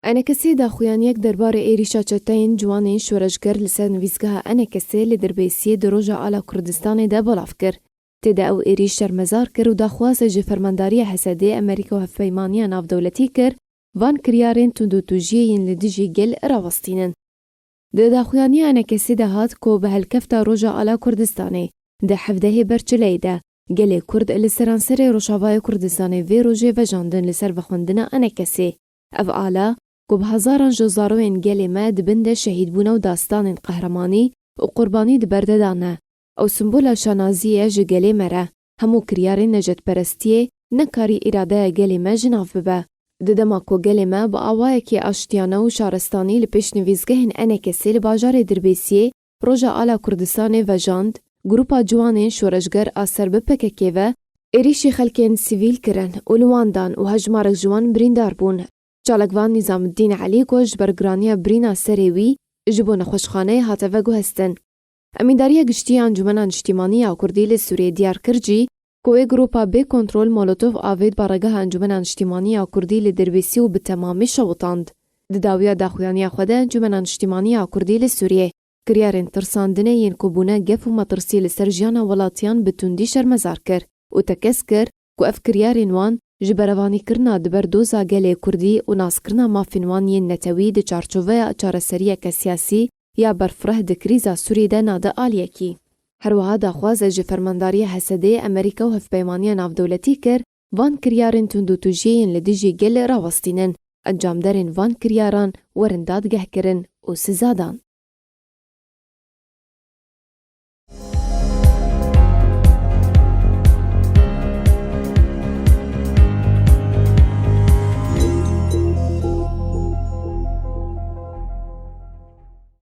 انکسی داخویانیک درباره ایریشا چتین جوانین شورشگر لسر نویزگاه انکسی لدربیسی دروجا آلا کردستان ده بلاف کر. تدا او ایریش شرمزار کر و داخواست جفرمانداری حسده امریکا و هفپیمانی ناف دولتی کر وان کریارین تندو توجیهین لدیجی گل راوستینن. ده داخویانی انکسی ده هات کو به هلکفتا روجا آلا کردستانه ده حفده برچلی ده گل کرد لسرانسر روشاوای کردستانه وی روژه و جاندن لسر وخوندن انکسی. اف آلا کو به هزاران جزاروین گل ما دبنده شهید بونا و داستان قهرمانی و قربانی دبرده دانه. او سمبولا شانازیه جگلی مره همو کریارین نجات پرستیه نکاری اراده گلی ما جناف ببه. ددما کو گلی ما با آوائه که اشتیانه و شارستانی لپش نویزگهن انکسی لباجار دربیسیه روژا آلا کردستان و جاند گروپا جوانین شورشگر آسر بپککه و ایریشی خلکین سیویل کرن و لواندان و هجمارک جوان بریندار بون. چالکوان نظام الدین علی گوش برگرانیا برینا سریوی جبون خوشخانه هاتفگو هستن. امیداری گشتی انجمن اجتماعی کردی سوریه دیار کرجی کوه گروپا به کنترل مولوتوف آوید بارگاه انجمن اجتماعی کردی لدربیسی و به تمامی شوطاند. دداویا داخویانی خود انجمن اجتماعی کردی سوریه کریارن ترساندنه ین کوبونه گف و مطرسی لسر جیانا ولاتیان بتوندی شرمزار کر و تکس کر کو اف کریارن وان جبروانی کرنا دبر دوزا گله کردی و ناس کرنا مافینوان ین نتوی د چارچوبه چارەسەریەک سیاسی یا برفره د کریزا سوری ده ناده آلیکی. هروها داخواز جفرمانداری حسده امریکا و هفپیمانی ناف دولتی کر وان کریارن تندو توجیهین لدیجی گل راوستینن. انجام درین وان کریاران ورنداد گه کرن و سزادان.